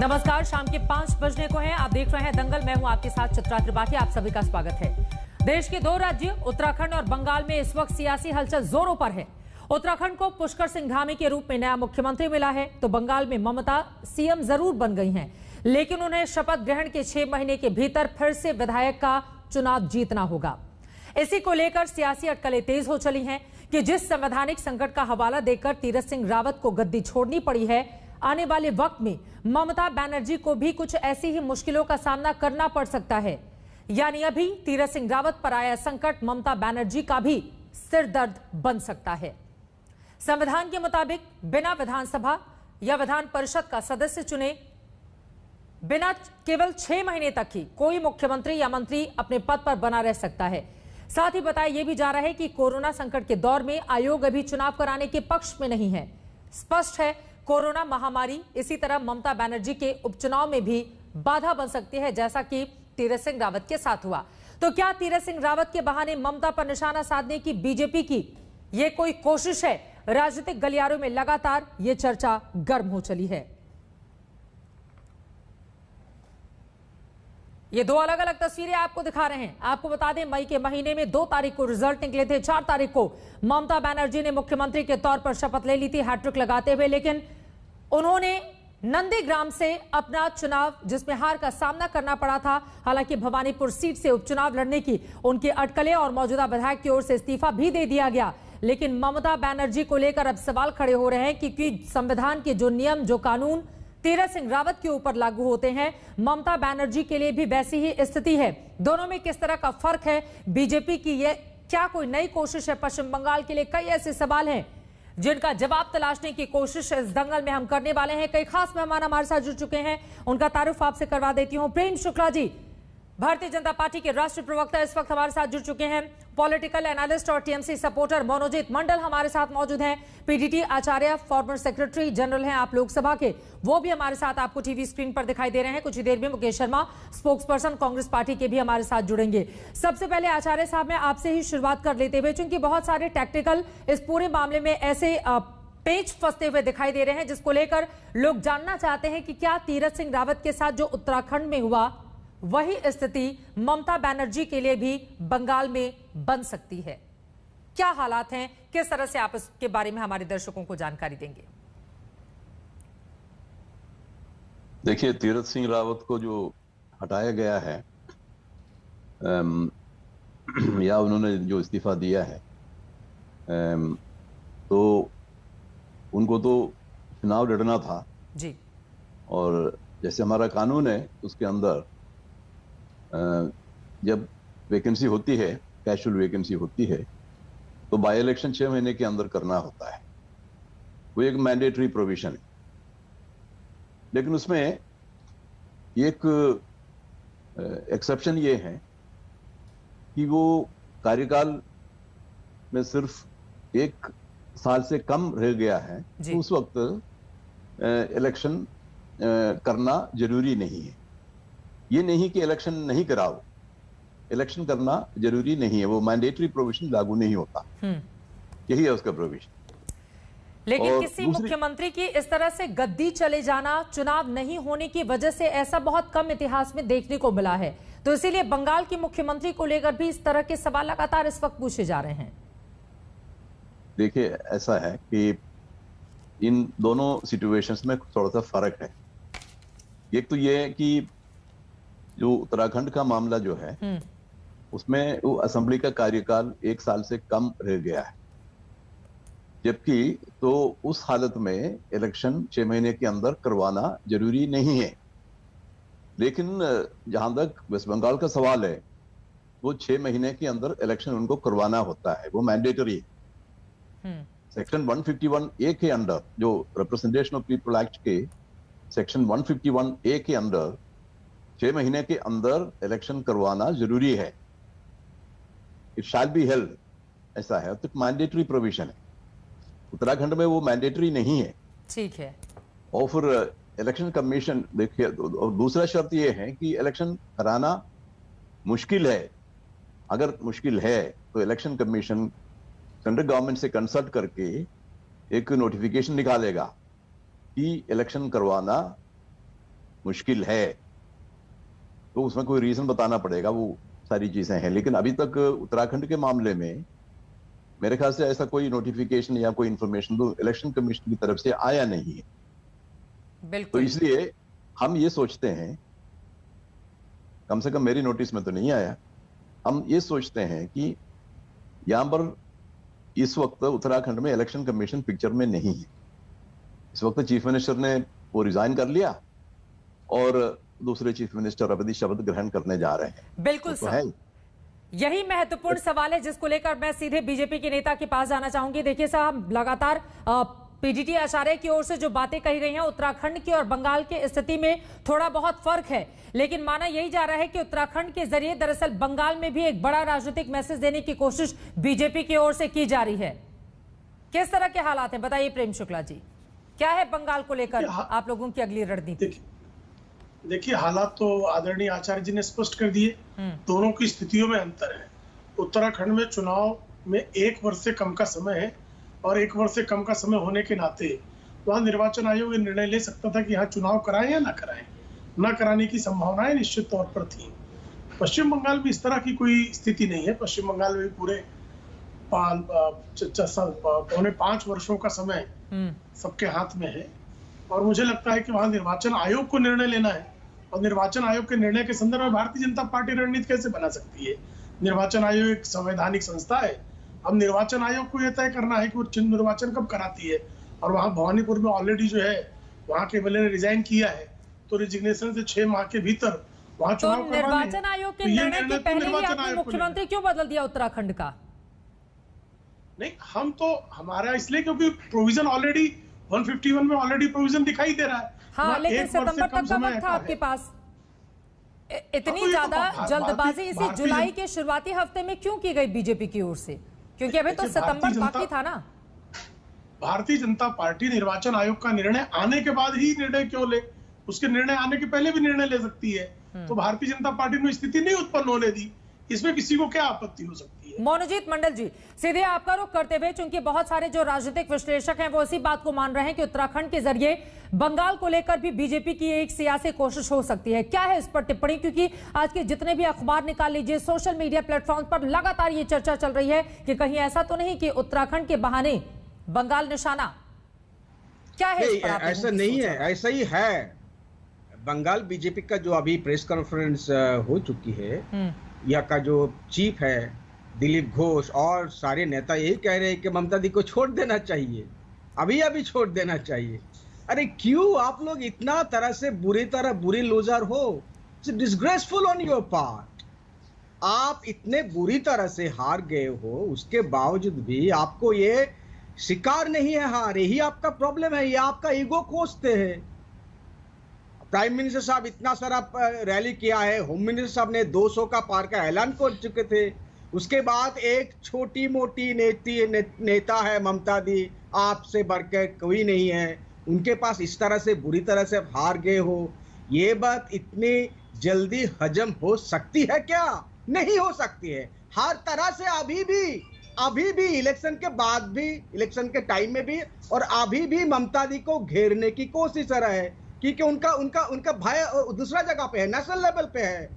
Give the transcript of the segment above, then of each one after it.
नमस्कार, शाम के 5 बजने को हैं। आप देख रहे हैं दंगल। मैं हूं आपके साथ चित्रा त्रिपाठी। आप सभी का स्वागत है। देश के दो राज्य उत्तराखंड और बंगाल में इस वक्त सियासी हलचल जोरों पर है। उत्तराखंड को पुष्कर सिंह धामी के रूप में नया मुख्यमंत्री मिला है, तो बंगाल में ममता सीएम जरूर बन गई हैं, लेकिन उन्हें शपथ ग्रहण के 6 महीने के भीतर फिर से विधायक का चुनाव जीतना होगा। इसी को लेकर सियासी अटकलें तेज हो चली हैं कि जिस संवैधानिक संकट का हवाला देकर तीरथ सिंह रावत को गद्दी छोड़नी पड़ी है, आने वाले वक्त में ममता बनर्जी को भी कुछ ऐसी ही मुश्किलों का सामना करना पड़ सकता है। यानी अभी तीरथ सिंह रावत पर आया संकट ममता बनर्जी का भी सिर दर्द बन सकता है। संविधान के मुताबिक बिना विधानसभा या विधान परिषद का सदस्य चुने बिना केवल 6 महीने तक ही कोई मुख्यमंत्री या मंत्री अपने पद पर बना रह सकता है। साथ ही बताया यह भी जा रहा है कि कोरोना संकट के दौर में आयोग अभी चुनाव कराने के पक्ष में नहीं है। स्पष्ट है कोरोना महामारी इसी तरह ममता बनर्जी के उपचुनाव में भी बाधा बन सकती है, जैसा कि तीरथ सिंह रावत के साथ हुआ। तो क्या तीरथ सिंह रावत के बहाने ममता पर निशाना साधने की बीजेपी की ये कोई कोशिश है? राजनीतिक गलियारों में लगातार ये चर्चा गर्म हो चली है। ये दो अलग अलग तस्वीरें आपको दिखा रहे हैं। आपको बता दें, मई के महीने में 2 तारीख को रिजल्ट निकले थे। 4 तारीख को ममता बनर्जी ने मुख्यमंत्री के तौर पर शपथ ले ली थी हैट्रिक लगाते हुए, लेकिन उन्होंने नंदीग्राम से अपना चुनाव जिसमें हार का सामना करना पड़ा था। हालांकि भवानीपुर सीट से उपचुनाव लड़ने की उनकी अटकलें और मौजूदा विधायक की ओर से इस्तीफा भी दे दिया गया। लेकिन ममता बनर्जी को लेकर अब सवाल खड़े हो रहे हैं क्योंकि संविधान के जो नियम जो कानून तीरथ सिंह रावत के ऊपर लागू होते हैं, ममता बनर्जी के लिए भी वैसी ही स्थिति है। दोनों में किस तरह का फर्क है? बीजेपी की ये क्या कोई नई कोशिश है? पश्चिम बंगाल के लिए कई ऐसे सवाल हैं जिनका जवाब तलाशने की कोशिश इस दंगल में हम करने वाले हैं। कई खास मेहमान हमारे साथ जुड़ चुके हैं, उनका तारुफ आपसे करवा देती हूं। प्रेम शुक्ला जी, भारतीय जनता पार्टी के राष्ट्रीय प्रवक्ता, इस वक्त हमारे साथ जुड़ चुके हैं। पॉलिटिकल एनालिस्ट और टीएमसी सपोर्टर मनोजीत मंडल हमारे साथ मौजूद हैं। पीडीटी आचार्य, फॉर्मर सेक्रेटरी जनरल हैं आप लोकसभा के, वो भी हमारे साथ आपको टीवी स्क्रीन पर दिखाई दे रहे हैं। कुछ ही देर में मुकेश शर्मा, स्पोक्सपर्सन कांग्रेस पार्टी के भी हमारे साथ जुड़ेंगे। सबसे पहले आचार्य साहब, मैं आपसे ही शुरुआत कर लेते हुए, चूंकि बहुत सारे टैक्टिकल इस पूरे मामले में ऐसे पेच फंसते हुए दिखाई दे रहे हैं जिसको लेकर लोग जानना चाहते हैं कि क्या तीरथ सिंह रावत के साथ जो उत्तराखंड में हुआ वही स्थिति ममता बनर्जी के लिए भी बंगाल में बन सकती है? क्या हालात हैं? किस तरह से आप इसके बारे में हमारे दर्शकों को जानकारी देंगे? देखिए, तीरथ सिंह रावत को जो हटाया गया है या उन्होंने जो इस्तीफा दिया है, तो उनको तो चुनाव लड़ना था जी। और जैसे हमारा कानून है उसके अंदर जब वैकेंसी होती है, कैजुअल वैकेंसी होती है, तो बाय इलेक्शन 6 महीने के अंदर करना होता है। वो एक मैंडेटरी प्रोविजन है। लेकिन उसमें एक एक्सेप्शन ये है कि वो कार्यकाल में सिर्फ 1 साल से कम रह गया है, तो उस वक्त इलेक्शन करना जरूरी नहीं है। ये नहीं कि इलेक्शन नहीं कराओ, इलेक्शन करना जरूरी नहीं है, वो मैंडेटरी प्रोविजन लागू नहीं होता। यही है उसका प्रोविजन। लेकिन किसी मुख्यमंत्री की इस तरह से गद्दी चले जाना, चुनाव नहीं होने की वजह से, ऐसा बहुत कम इतिहास में देखने को मिला है। तो इसीलिए बंगाल के मुख्यमंत्री को लेकर भी इस तरह के सवाल लगातार इस वक्त पूछे जा रहे हैं। देखिए, ऐसा है कि इन दोनों सिचुएशंस में थोड़ा सा फर्क है। एक तो ये है कि जो उत्तराखंड का मामला जो है उसमें वो असेंबली का कार्यकाल 1 साल से कम रह गया है, जबकि तो उस हालत में इलेक्शन 6 महीने के अंदर करवाना जरूरी नहीं है। लेकिन जहां तक वेस्ट बंगाल का सवाल है, वो 6 महीने के अंदर इलेक्शन उनको करवाना होता है, वो मैंडेटरी है। सेक्शन 151A के अंडर, जो रिप्रेजेंटेशन ऑफ पीपल एक्ट के सेक्शन 151A के अंदर 6 महीने के अंदर इलेक्शन करवाना जरूरी है। इट शैल बी हेल्ड, ऐसा है, तो मैंडेटरी प्रोविजन है। उत्तराखंड में वो मैंडेटरी नहीं है। ठीक है। और फिर इलेक्शन कमीशन, देखिए, और दूसरा शर्त ये है कि इलेक्शन कराना मुश्किल है। अगर मुश्किल है तो इलेक्शन कमीशन सेंट्रल गवर्नमेंट से कंसल्ट करके एक नोटिफिकेशन निकालेगा कि इलेक्शन करवाना मुश्किल है तो उसमें कोई रीजन बताना पड़ेगा, वो सारी चीजें हैं। लेकिन अभी तक उत्तराखंड के मामले में मेरे ख्याल से ऐसा कोई नोटिफिकेशन या कोई इंफॉर्मेशन तो इलेक्शन कमीशन की तरफ से आया नहीं है। तो बिल्कुल। इसलिए हम ये सोचते हैं, कम से कम मेरी नोटिस में तो नहीं आया, हम ये सोचते हैं कि यहां पर इस वक्त उत्तराखंड में इलेक्शन कमीशन पिक्चर में नहीं है। इस वक्त चीफ मिनिस्टर ने वो रिजाइन कर लिया और दूसरे चीफ मिनिस्टर अवधि शपथ ग्रहण करने जा रहे हैं। बिल्कुल तो है। यही महत्वपूर्ण सवाल है जिसको लेकर मैं सीधे बीजेपी के नेता के पास जाना चाहूंगी। देखिए साहब, लगातार पीडीटी आचार्य की ओर से जो बातें कही गई हैं, उत्तराखंड की और बंगाल की स्थिति में थोड़ा बहुत फर्क है, लेकिन माना यही जा रहा है कि उत्तराखंड के जरिए दरअसल बंगाल में भी एक बड़ा राजनीतिक मैसेज देने की कोशिश बीजेपी की ओर से की जा रही है। किस तरह के हालात हैं, बताइए प्रेम शुक्ला जी, क्या है बंगाल को लेकर आप लोगों की अगली रणनीति? देखिए, हालात तो आदरणीय आचार्य जी ने स्पष्ट कर दिए। दोनों की स्थितियों में अंतर है। उत्तराखंड में चुनाव में 1 वर्ष से कम का समय है और 1 वर्ष से कम का समय होने के नाते वहां निर्वाचन आयोग ये निर्णय ले सकता था कि यहाँ चुनाव कराएं या ना कराएं। न कराने की संभावनाएं निश्चित तौर पर थी। पश्चिम बंगाल में इस तरह की कोई स्थिति नहीं है। पश्चिम बंगाल में पूरे 5.5 वर्षों का समय सबके हाथ में है और मुझे लगता है कि वहां निर्वाचन आयोग को निर्णय लेना है और निर्वाचन आयोग के निर्णय के संदर्भ में भारतीय जनता पार्टी रणनीति कैसे बना सकती है? निर्वाचन आयोग एक संवैधानिक संस्था है। अब निर्वाचन आयोग को यह तय करना है कि वो निर्वाचन कब कराती है और वहां भवानीपुर में ऑलरेडी जो है वहां के एमएलए ने रिजाइन किया है, तो रिजिग्नेशन से 6 माह के भीतर वहां चुनाव करवाने हैं। निर्वाचन आयोग के निर्णय के पहले ही आपने मुख्यमंत्री क्यों बदल दिया उत्तराखंड का? नहीं, हम तो हमारा इसलिए क्योंकि प्रोविजन ऑलरेडी 151 में ऑलरेडी प्रोविजन दिखाई दे रहा है। हाँ, लेकिन सितंबर तक का वक्त था आपके पास। इतनी ज्यादा जल्दबाजी इसी जुलाई के शुरुआती हफ्ते में क्यों की गई बीजेपी की ओर से? क्योंकि अभी तो सितंबर बाकी था ना। भारतीय जनता पार्टी निर्वाचन आयोग का निर्णय आने के बाद ही निर्णय क्यों ले? उसके निर्णय आने के पहले भी निर्णय ले सकती है। तो भारतीय जनता पार्टी ने स्थिति नहीं उत्पन्न होने दी, इसमें किसी को क्या आपत्ति हो सकती है? मोनूजीत मंडल जी, सीधे आपका रुख करते हुए, चूंकि बहुत सारे जो राजनीतिक विश्लेषक हैं वो इसी बात को मान रहे हैं कि उत्तराखंड के जरिए बंगाल को लेकर भी बीजेपी की एक सियासी कोशिश हो सकती है, क्या है इस पर टिप्पणी? क्योंकि आज के जितने भी अखबार निकाल लीजिए, सोशल मीडिया प्लेटफॉर्म पर लगातार ये चर्चा चल रही है कि कहीं ऐसा तो नहीं कि उत्तराखंड के बहाने बंगाल निशाना, क्या है इस पर? ऐसा नहीं है, ऐसा ही है। बंगाल बीजेपी का जो अभी प्रेस कॉन्फ्रेंस हो चुकी है, यहाँ का जो चीफ है दिलीप घोष और सारे नेता यही कह रहे हैं कि ममता दी को छोड़ देना चाहिए, अभी छोड़ देना चाहिए। अरे क्यों आप लोग इतना तरह से बुरी लूजर हो? It's disgraceful on your part. आप इतने बुरी तरह से हार गए हो, उसके बावजूद भी आपको ये शिकार नहीं है हार, यही आपका प्रॉब्लम है, ये आपका ईगो कोसते हैं। प्राइम मिनिस्टर साहब इतना सारा रैली किया है, होम मिनिस्टर साहब ने 200 का पार का ऐलान कर चुके थे। उसके बाद एक छोटी मोटी नेता है ममता दी, आपसे बढ़कर कोई नहीं है, उनके पास इस तरह से बुरी तरह से हार गए हो। ये बात इतनी जल्दी हजम हो सकती है क्या? नहीं हो सकती है। हर तरह से अभी भी इलेक्शन के बाद भी, इलेक्शन के टाइम में भी और अभी भी ममता दी को घेरने की कोशिश कर रहे हैं, क्योंकि उनका भय दूसरा जगह पे है, नेशनल लेवल पे है।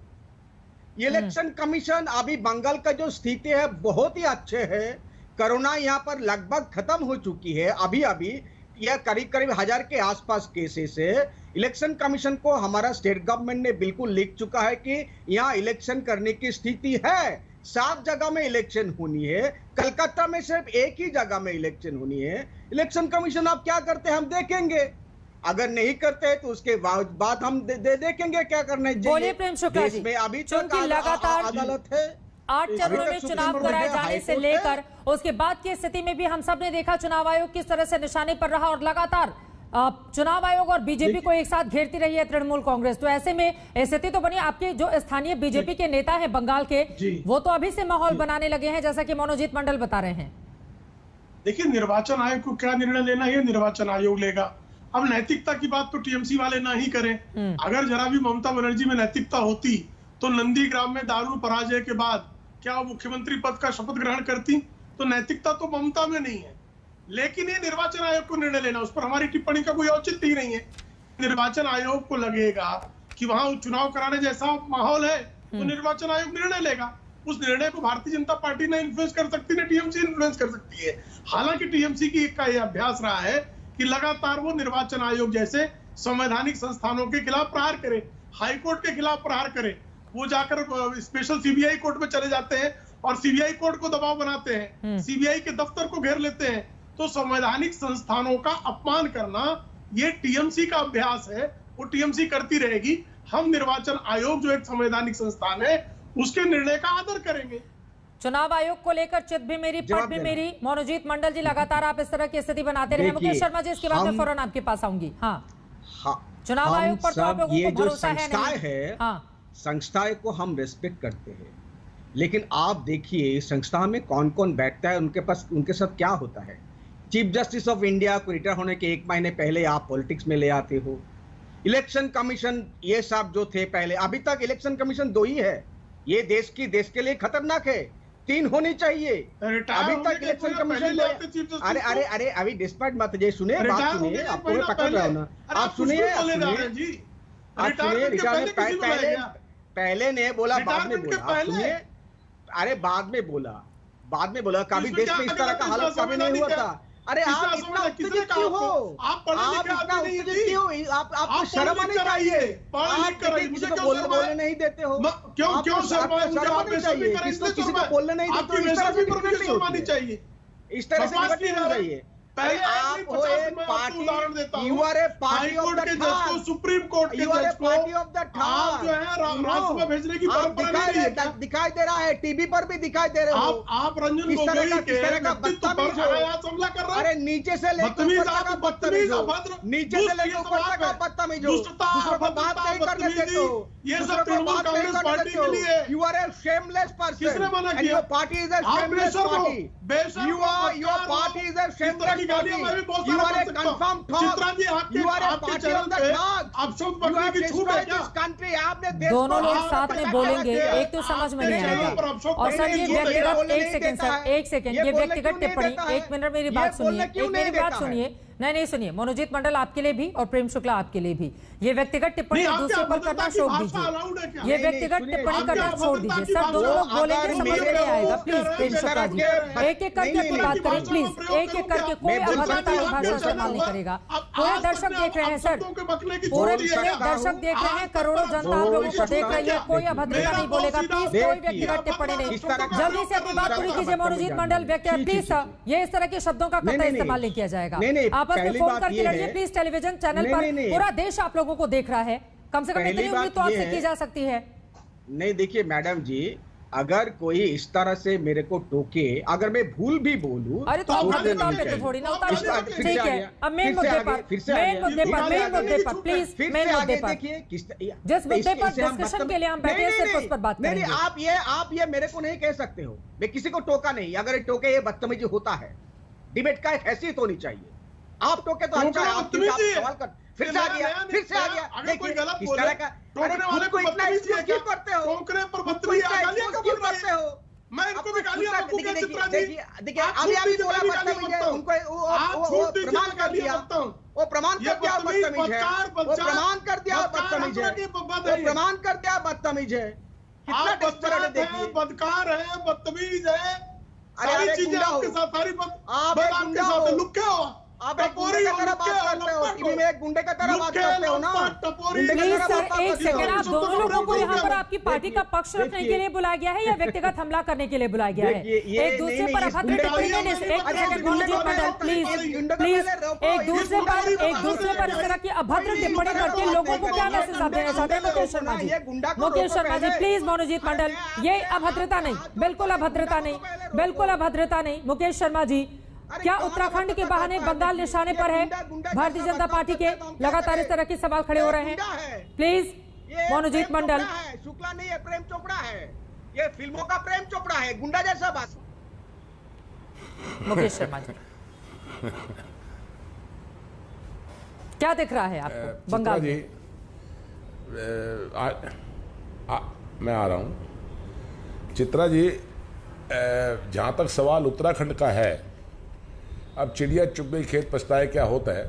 इलेक्शन कमीशन अभी बंगाल का जो स्थिति है बहुत ही अच्छे है। कोरोना यहाँ पर लगभग खत्म हो चुकी है। अभी यह करीब 1000 के आसपास केसेस है। इलेक्शन कमीशन को हमारा स्टेट गवर्नमेंट ने बिल्कुल लिख चुका है कि यहाँ इलेक्शन करने की स्थिति है। 7 जगह में इलेक्शन होनी है, कलकत्ता में सिर्फ एक ही जगह में इलेक्शन होनी है। इलेक्शन कमीशन आप क्या करते हैं हम देखेंगे, अगर नहीं करते तो उसके बाद हम देखेंगे क्या करना है। बोलिए प्रेम शुक्ला जी, में अभी तक लगातार अदालत है, 8 चरणों में चुनाव कराए जाने से लेकर उसके बाद की स्थिति में भी हम सब ने देखा चुनाव आयोग किस तरह से निशाने पर रहा और लगातार चुनाव आयोग और बीजेपी को एक साथ घेरती रही है तृणमूल कांग्रेस। तो ऐसे में स्थिति तो बनी। आपके जो स्थानीय बीजेपी के नेता हैं बंगाल के, वो तो अभी से माहौल बनाने लगे हैं, जैसा कि मोनूजीत मंडल बता रहे हैं। देखिए, निर्वाचन आयोग को क्या निर्णय लेना है निर्वाचन आयोग लेगा। अब नैतिकता की बात तो टीएमसी वाले ना ही करें। अगर जरा भी ममता बनर्जी में नैतिकता होती तो नंदीग्राम में दारुण पराजय के बाद क्या वो मुख्यमंत्री पद का शपथ ग्रहण करती? तो नैतिकता तो ममता में नहीं है, लेकिन ये निर्वाचन आयोग को निर्णय लेना, उस पर हमारी टिप्पणी का कोई औचित्य ही नहीं है। निर्वाचन आयोग को लगेगा कि वहां चुनाव कराने जैसा माहौल है तो निर्वाचन आयोग निर्णय लेगा। उस निर्णय को भारतीय जनता पार्टी ने इन्फ्लुएंस कर सकती है, टीएमसी इन्फ्लुएंस कर सकती है। हालांकि टीएमसी की का यह अभ्यास रहा है कि लगातार वो निर्वाचन आयोग जैसे संवैधानिक संस्थानों के खिलाफ प्रहार करे, हाईकोर्ट के खिलाफ प्रहार करे। वो जाकर स्पेशल सीबीआई कोर्ट में चले जाते हैं और सीबीआई कोर्ट को दबाव बनाते हैं, सीबीआई के दफ्तर को घेर लेते हैं। तो संवैधानिक संस्थानों का अपमान करना ये टीएमसी का अभ्यास है, वो टीएमसी करती रहेगी। हम निर्वाचन आयोग जो एक संवैधानिक संस्थान है उसके निर्णय का आदर करेंगे। चुनाव आयोग को लेकर चित भी मेरी पट भी मेरी। मनोजीत मंडल जी, लगातार आप इस तरह की स्थिति बनाते रहे। मुकेश शर्मा जी, इसके बाद मैं फौरन आपके पास आऊंगी। हाँ, चुनाव आयोग पर तो आप लोगों को भरोसा है। हाँ, संस्थाएं को हम रेस्पेक्ट करते हैं, लेकिन आप देखिए संस्था में कौन कौन बैठता है, उनके पास उनके साथ क्या होता है। चीफ जस्टिस ऑफ इंडिया को रिटायर होने के 1 महीने पहले आप पॉलिटिक्स में ले आते हो। इलेक्शन कमीशन ये सब जो थे पहले, अभी तक इलेक्शन कमीशन 2 ही है। ये देश के लिए खतरनाक है, 3 होनी चाहिए। अभी तक इलेक्शन कमीशन अरे अभी डिस्पाइट मत जे सुनिए, बात सुनिए, आप पूरे पकड़ रहे हो ना, आप सुनिए रिटायरमेंट पहले ने बोला, बाद में बोला, सुनिए, अरे बाद में बोला कभी देश में इस तरह का हालत कभी नहीं हुआ था। अरे आप इतना उत्तेजित क्यों हो? आप इतना उत्तेजित क्यों? आपको शर्म आनी चाहिए। आप किसी को बोलने नहीं देते हो। क्यों शर्म आनी चाहिए? किसी को बोलने नहीं देते हो। इस तरह से डिबेट नहीं होनी चाहिए। इस तरह से डिबेट नहीं होनी चाहिए। आप हो एक party, you are a party of the third, supreme court के जज को आप जो है राज्यसभा भेजने की परंपरा नहीं है। दिखाई दे रहा है, टीवी पर भी दिखाई दे रहे हो। आप रंजन गोगोई के बदतमीज हमला कर रहे हैं। अरे नीचे से लेकर ऊपर तक बदतमीज हो, नीचे से लेकर ऊपर तक बदतमीज हो, दूसरों को बात नहीं करने देते हो। ये सब तृणमूल कांग्रेस पार्टी के लिए। You are a shameless person. किसने मना किया? Your party is a shameless party. Your party is a shameless party. You are a confirmed thug. You are a party of the thug. You have destroyed this country. आपने देश दोनों लोग साथ में बोलेंगे, एक तो समझ में नहीं आएगा। और सर ये व्यक्तिगत, एक सेकंड, ये व्यक्तिगत टिप्पणी, 1 मिनट मेरी बात सुनिए, नहीं सुनिए। मनोजीत मंडल आपके लिए भी और प्रेम शुक्ला आपके लिए भी, ये व्यक्तिगत टिप्पणी दूसरे पर करना छोड़ दीजिए। ये व्यक्तिगत टिप्पणी करना छोड़ दीजिए सर। दोनों लोग बोलेंगे, समझ में नहीं आएगा। प्लीज प्रेम शुक्ला जी, एक एक करके अपनी बात करें प्लीज, एक एक करके। कोई अभद्रता की भाषा इस्तेमाल नहीं करेगा। पूरे दर्शक देख रहे हैं सर, पूरे दर्शक देख रहे हैं, करोड़ों जनता आप लोगों को देख रही है। कोई अभद्रता नहीं बोलेगा प्लीज, कोई व्यक्तिगत टिप्पणी नहीं। जल्दी से अपनी बात पूरी कीजिए मनोजीत मंडल। व्यक्तिगत प्लीज, ये इस तरह के शब्दों का कतई इस्तेमाल नहीं किया जाएगा। आपस में फोन करके लड़िए प्लीज। टेलीविजन चैनल पर पूरा देश आप लोगों को देख रहा है, कम से कम इतनी उम्मीद तो आपसे की जा सकती है। नहीं देखिए मैडम जी, अगर कोई इस तरह से मेरे को टोके, अगर मैं भूल भी बोलूं, अरे तो थोड़ी ना उतार। ठीक है, अब मेन मुद्दे पर प्लीज, मेन मुद्दे पर जिस मुद्दे पर डिस्कशन के लिए हम बैठे हैं सिर्फ उस पर बात करेंगे। नहीं, आप ये मेरे को नहीं कह सकते हो। मैं किसी को टोका नहीं, अगर टोके ये बदतमीजी होता है। डिबेट का एक हैसियत होनी चाहिए। आप टोके तो अच्छा है, आप सवाल कर, फिर से आ गया। अगर कोई गलत बोले, टोकने वाले को इतना एक्सपोज क्यों करते हो? टोकने पर बदतमीजी गालियां क्यों करते हो? मैं इनको भी गालियां बकूंगा चित्रा जी। देखिए अभी बोला बदतमीज है, उनको वो प्रमाण कर दिया, वो प्रमाण कर दिया बदतमीज है, वो प्रमाण कर दिया बदतमीज है, वो प्रमाण कर दिया बदतमीज है। कितना डिस्पैरेट है देखिए। बदकार है, बदतमीज है, सारी चीजें आपके साथ, सारी आप आपके साथ लुक्के हो। आप एक गुंडे की तरह बात करते हो, टीवी में एक गुंडे की तरह बात करते हो ना। प्लीज सर एक सेकंड, आप दोनों लोगों को यहाँ पर आपकी पार्टी का पक्ष रखने के लिए बुलाया गया है या व्यक्तिगत हमला करने के लिए बुलाया गया है? एक दूसरे पर अभद्र टिप्पणी नहीं। एक सेकंड मनोजीत मंडल प्लीज, एक दूसरे पर इस तरह की अभद्र टिप्पणी करके लोगों को क्या मैसेज आप देना चाहते हैं? मुकेश शर्मा जी प्लीज। मनोजीत मंडल, ये अभद्रता नहीं, बिल्कुल अभद्रता नहीं। मुकेश शर्मा जी, क्या उत्तराखंड के बहाने बंगाल निशाने पर है? भारतीय जनता पार्टी के लगातार इस तरह के सवाल खड़े हो रहे हैं। प्लीज मनोजीत मंडल। शुक्ला नहीं है, प्रेम चोपड़ा है। ये फिल्मों का प्रेम चोपड़ा है, गुंडा जैसा बात। मुकेश शर्मा जी, क्या दिख रहा है आपको बंगाल जी? मैं आ रहा हूं चित्रा जी। जहां तक सवाल उत्तराखंड का है, अब चिड़िया चुग गई खेत पछताए क्या होता है।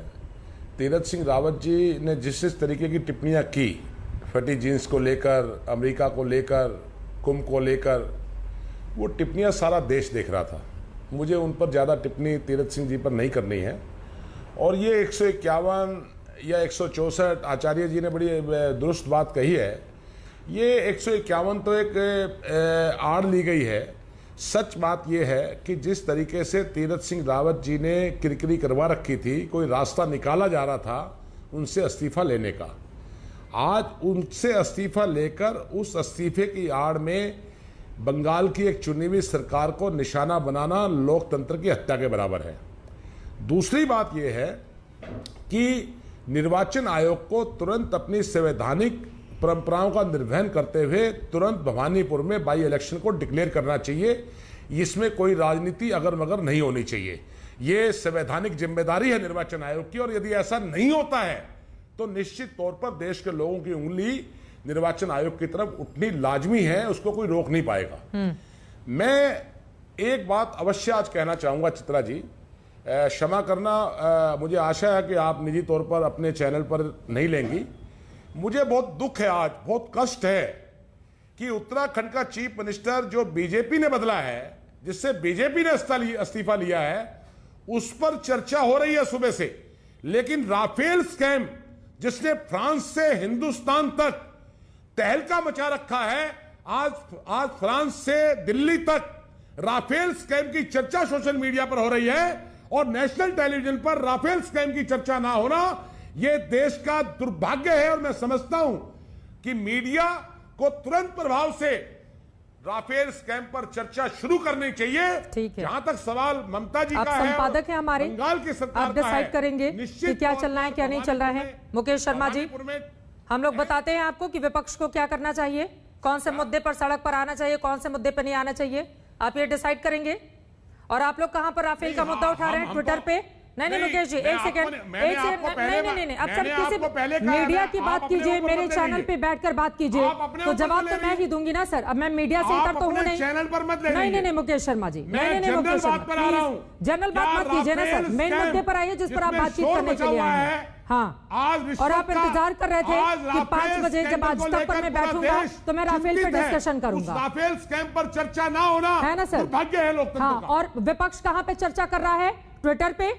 तीरथ सिंह रावत जी ने जिस तरीके की टिप्पणियां की, फटी जीन्स को लेकर, अमेरिका को लेकर, कुंभ को लेकर, वो टिप्पणियां सारा देश देख रहा था। मुझे उन पर ज़्यादा टिप्पणी तीरथ सिंह जी पर नहीं करनी है। और ये 151 या 164, आचार्य जी ने बड़ी दुरुस्त बात कही है, ये 151 तो एक आड़ ली गई है। सच बात यह है कि जिस तरीके से तीरथ सिंह रावत जी ने किरकिरी करवा रखी थी, कोई रास्ता निकाला जा रहा था उनसे इस्तीफा लेने का, आज उनसे इस्तीफा लेकर उस इस्तीफे की आड़ में बंगाल की एक चुनी हुई सरकार को निशाना बनाना लोकतंत्र की हत्या के बराबर है। दूसरी बात यह है कि निर्वाचन आयोग को तुरंत अपनी संवैधानिक परंपराओं का निर्वहन करते हुए तुरंत भवानीपुर में बाई इलेक्शन को डिक्लेयर करना चाहिए। इसमें कोई राजनीति अगर मगर नहीं होनी चाहिए। ये संवैधानिक जिम्मेदारी है निर्वाचन आयोग की, और यदि ऐसा नहीं होता है तो निश्चित तौर पर देश के लोगों की उंगली निर्वाचन आयोग की तरफ उठनी लाजमी है, उसको कोई रोक नहीं पाएगा। मैं एक बात अवश्य आज कहना चाहूंगा चित्रा जी, क्षमा करना, मुझे आशा है कि आप निजी तौर पर अपने चैनल पर नहीं लेंगी। मुझे बहुत दुख है, आज बहुत कष्ट है कि उत्तराखंड का चीफ मिनिस्टर जो बीजेपी ने बदला है, जिससे बीजेपी ने इस्तीफा लिया है, उस पर चर्चा हो रही है सुबह से। लेकिन राफेल स्कैम जिसने फ्रांस से हिंदुस्तान तक तहलका मचा रखा है, आज फ्रांस से दिल्ली तक राफेल स्कैम की चर्चा सोशल मीडिया पर हो रही है, और नेशनल टेलीविजन पर राफेल स्कैम की चर्चा ना होना यह देश का दुर्भाग्य है। और मैं समझता हूं कि मीडिया को तुरंत प्रभाव से राफेल स्कैम पर चर्चा शुरू करनी चाहिए। ठीक है, जहां तक सवाल ममता जी आप का है, संपादक हैं हमारे, बंगाल की सरकार आप डिसाइड करेंगे कि क्या चलना है क्या नहीं चल रहा है। मुकेश शर्मा जी, हम लोग बताते हैं आपको कि विपक्ष को क्या करना चाहिए, कौन से मुद्दे पर सड़क पर आना चाहिए, कौन से मुद्दे पर नहीं आना चाहिए, आप ये डिसाइड करेंगे। और आप लोग कहां पर राफेल का मुद्दा उठा रहे हैं? ट्विटर पे? नहीं मुकेश जी, एक सेकंड, नहीं, अब सर किसी मीडिया की बात कीजिए, मेरे चैनल पे बैठकर बात कीजिए, तो जवाब तो मैं ही दूंगी ना सर। अब मैं मीडिया से इतर तो हूं नहीं। चैनल पर मत ले। नहीं मुकेश शर्मा जी, नहीं मुकेश शर्मा, जनरल बात मत कीजिए ना सर, मेन मुद्दे पर आइए जिस पर आप बातचीत करने के लिए आए हैं। हाँ, और आप इंतजार कर रहे थे कि 5 बजे जब आज तक पर मैं बैठूंगा तो मैं राफेल पर डिस्कशन करूंगा। राफेल स्कैम पर चर्चा ना होना है ना सर, भाग्य है लोकतंत्र का। हाँ, और विपक्ष कहां पे चर्चा कर रहा है? ट्विटर पे।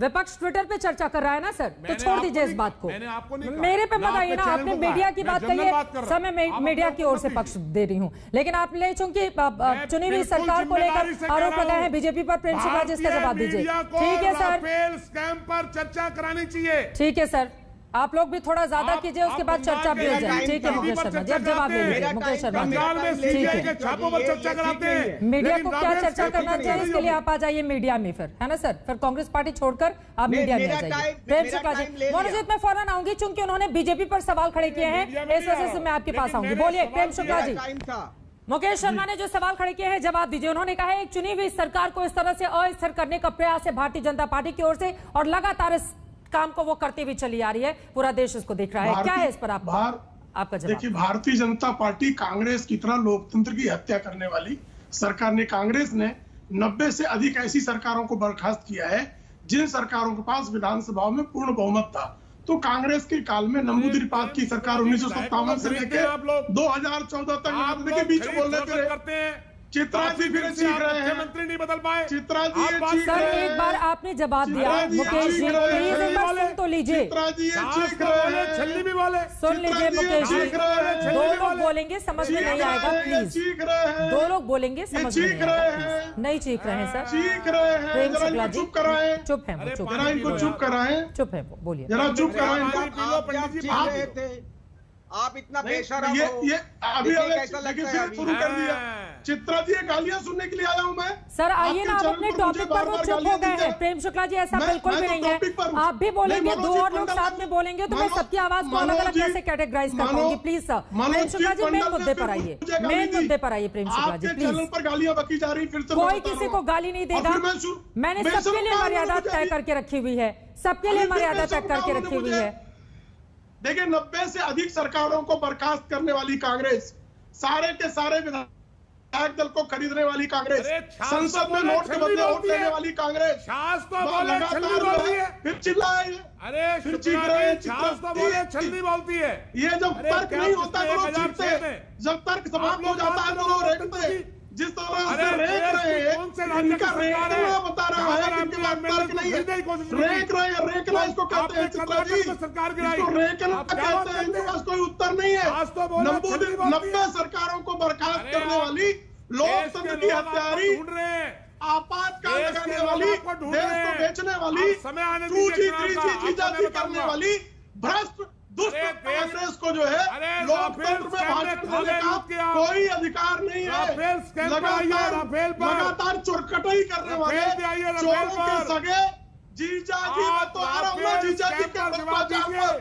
विपक्ष ट्विटर पे चर्चा कर रहा है ना सर, तो छोड़ दीजिए इस बात को। मेरे पे मत आइए ना, आपने मीडिया की बात कही है सर, मैं मीडिया की ओर से पक्ष दे रही हूँ, लेकिन आपने चूंकि चुनी हुई सरकार को लेकर आरोप लगाए हैं बीजेपी पर, प्रेम शुक्ला जी इसका जवाब दीजिए। ठीक है सर, राफेल स्कैम पर चर्चा करानी चाहिए। ठीक है सर, आप लोग भी थोड़ा ज्यादा कीजिए, उसके बाद चर्चा भी हो जाए। ठीक है मुकेश शर्मा जी, अब जवाब ले लीजिए मुकेश शर्मा जी। ठीक है, छापों पर चर्चा कराते हैं, मीडिया को क्या चर्चा करना चाहिए इसके लिए आप आ जाइए मीडिया में, फिर है ना सर, फिर कांग्रेस पार्टी छोड़कर आप मीडिया में आ जाइए। प्रेम शुक्ला जी, मनोजीत मैं फौरन आऊंगी चूंकि उन्होंने बीजेपी पर सवाल खड़े किए हैं, इस वजह से मैं आपके पास आऊंगी। बोलिए प्रेम शुक्ला जी। मुकेश शर्मा ने जो सवाल खड़े किए हैं जवाब दीजिए। उन्होंने कहा है एक चुनी हुई सरकार को इस तरह से अस्थिर करने का प्रयास है भारतीय जनता पार्टी की ओर से, और लगातार इस काम को वो करती हुई चली आ रही है, पूरा देश इसको देख रहा है। क्या है इस पर आपका जवाब? देखिए, भारतीय जनता पार्टी कांग्रेस की तरह लोकतंत्र की हत्या करने वाली सरकार ने, कांग्रेस ने 90 से अधिक ऐसी सरकारों को बर्खास्त किया है जिन सरकारों के पास विधानसभाओं में पूर्ण बहुमत था। तो कांग्रेस के काल में नंबूदिरीपाद की सरकार 1957 से लेकर 2014 तक देखिए बीच बोल रहे थे। चित्रा जी फिर सीख रहे हैं, मंत्री नहीं बदल पाए। चित्रा जी सर एक बार आपने जवाब दिया, मुकेश जी प्लीज एक बार सुन तो लीजिए। छल्ली भी बोले, सुन लीजिए मुकेश जी, दो लोग बोलेंगे समझ में नहीं आएगा प्लीज, दो लोग बोलेंगे समझ में नहीं आएगा, नहीं चीख रहे हैं सर, चीख रहे हैं। प्रेम शुक्ला जी चुप कराएं, चुप है वो, जरा इनको चुप कराएं, चुप है वो, बोलिए जरा चुप कराएं। आप इतना बेशरम हो, ये अभी कैसा लगता है? शुरू कर दिया। चित्रा जी गालियां सुनने के लिए आया हूं मैं। सर आइए ना, आप अपने टॉपिक पर वो चुप हो गए हैं। प्रेम शुक्ला जी ऐसा बिल्कुल भी नहीं है, आप भी बोलेंगे, दो और लोग साथ में बोलेंगे तो मैं सबकी आवाज को अलग अलग कैसे कैटेगराइज कर पाऊंगी? Please sir Prem Shukla ji main मुद्दे पर आइए, मेन मुद्दे पर आइए प्रेम शुक्ला जी प्लीज। पर गालियां बकी जा रही, फिर कोई किसी को गाली नहीं देगा, मैंने सबके लिए मर्यादा तय करके रखी हुई है, सबके लिए मर्यादा तय करके रखी हुई है। देखिए 90 से अधिक सरकारों को बर्खास्त करने वाली कांग्रेस सारे के सारे विधायक दल को खरीदने वाली कांग्रेस, अरे छाछ संसद तो में बोले, नोट के छल्ली बदले वोट बोलती लेने है। वाली कांग्रेस छाछ तो बोले, छल्ली बोलती है। फिर चिल्लाए, अरे फिर शुक्ला चीख रहे हैं, जी, छाछ तो बोले, छल्ली बोलती है। ये जब अरे तर्क क्या नहीं होता तो लोग 1006 चीखते, में? जब तर्क आप समाप्त हो लोग जाता है बात तो करो लोग लोकतंत्र रेंकते की। जिस तरह अरे से रेंक देश रहे की हैं, कौन से राज्य इनका की सरकार रेंकना है? बता रहा जहाँ है पर कि इनके पास आपने तर्क नहीं खरीदने की है। कोशिश नहीं रेंक रहे हैं, रेंकना इसको कहते आपने हैं चित्रा कर्नाटक जी, में सरकार गिराई। इसको रेंकना आप क्या बात कहते हैं, करते इनके हैं? पास कोई उत्तर नहीं है। आज तो बोला, छल्ली बोलती 90 है। सरकारों को बर्खास्त अरे करने आप वाली, लोकतंत्र की हत्यारी, ढूंढ रहे हैं। आपातकाल देश लगाने के वाली, लोग आपको ढूंढ देश रहे को हैं। बेचने वाली, आप समय आने 2G, दीजिए चुनाव 3G, का, आपको जीजाजी मैं करने बताऊंगा। वाली भ्रष्ट दुष्ट अरे देश- कांग्रेस को जो है अरे लोकतंत्र राफेल में स्कैम भाषण में खा देने गए का लूट के आप। कोई अधिकार नहीं है। राफेल स्कैम पर आइए, राफेल पर। लगातार चोरकटाई करने वाले राफेल पे आइए, राफेल चोरों के पर। सगे जीजाजी, मैं आप तो आ रहा हूँ ना राफेल जीजाजी स्कैम के पर जवाब भ्रष्टाचार दीजिए। पर,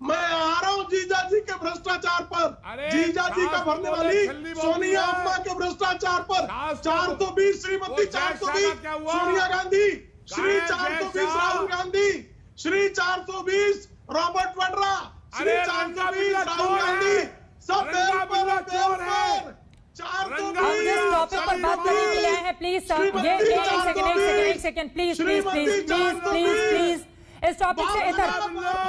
मैं आ रहा हूँ जीजाजी के भ्रष्टाचार पर, अरे जीजाजी का छाछ भरने बोले, वाली छल्ली बोलती सोनिया है। अम्मा के भ्रष्टाचार पर छाछ तो- 420 श्रीमती वो जय शाह 420 का क्या हुआ? सोनिया गांधी, श्री जय 420 शाह। राहुल गांधी, श्री 420 रॉबर्ट वड्रा, श्री अरे 420 रंगा राहुल बिल्ला गांधी, सब रंगा बेल पर बिल्ला बेल चोर है। पर 420 हम जिस टॉपिक पर बात करने के लिए आए हैं प्लीज सर, ये एक second please please please please please please इस टॉपिक से इधर,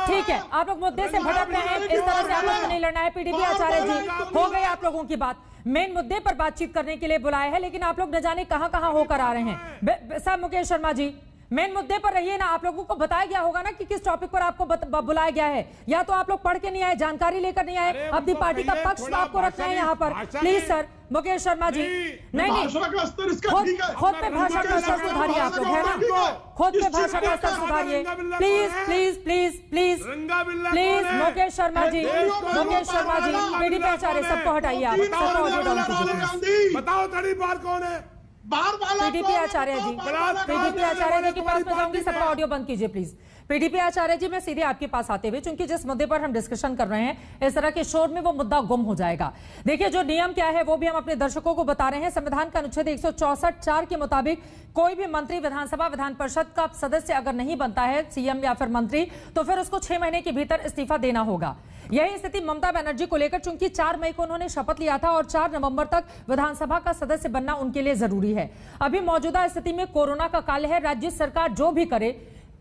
ठीक है, आप लोग मुद्दे से भटक रहे हैं, इस तरह से आप लोगों को नहीं लड़ना है। पीडीपी आचार्य जी, हो गई आप लोगों की बात, मेन मुद्दे पर बातचीत करने के लिए बुलाए हैं, लेकिन आप लोग न जाने कहां कहां होकर आ रहे हैं। साहब मुकेश शर्मा जी, मेन मुद्दे पर रहिए ना। आप लोगों को बताया गया होगा ना कि किस टॉपिक पर आपको बुलाया गया है, या तो आप लोग पढ़ के नहीं आए, जानकारी लेकर नहीं आए, अपनी पार्टी का पक्ष आपको रखना है यहाँ पर। प्लीज सर मुकेश शर्मा जी, नहीं भाषा का स्तर इसका खुद ठीक है। खुद पे भाषा का स्तर सुधारिए आप लोग, है ना, खुद पे भाषा का स्तर सुधारिए प्लीज प्लीज प्लीज प्लीज रंगा बिल्ला प्लीज। कौन है? मुकेश शर्मा जी, मुकेश शर्मा जी, पीडीपी आचार्य सबको हटाइए आप, सबको ऑडियो डाउन कीजिए। गांधी बताओ तड़ी बार कौन है? बार वाला पीडीपी आचार्य जी, पीडीपी आचार्य जी के पास में जाऊंगी, सबका ऑडियो बंद कीजिए प्लीज। पीडीपी आचार्य जी, मैं सीधे आपके पास आते हुए, चूंकि जिस मुद्दे पर हम डिस्कशन कर रहे हैं, इस तरह के शोर में वो मुद्दा गुम हो जाएगा। देखिए, जो नियम क्या है वो भी हम अपने दर्शकों को बता रहे हैं। संविधान का अनुच्छेद 164(4) के मुताबिक कोई भी मंत्री विधानसभा विधान परिषद का सदस्य अगर नहीं बनता है, सीएम या फिर मंत्री, तो फिर उसको 6 महीने के भीतर इस्तीफा देना होगा। यही स्थिति ममता बनर्जी को लेकर, चूंकि 4 मई को उन्होंने शपथ लिया था और 4 नवंबर तक विधानसभा का सदस्य बनना उनके लिए जरूरी है। अभी मौजूदा स्थिति में कोरोना का काल है, राज्य सरकार जो भी करे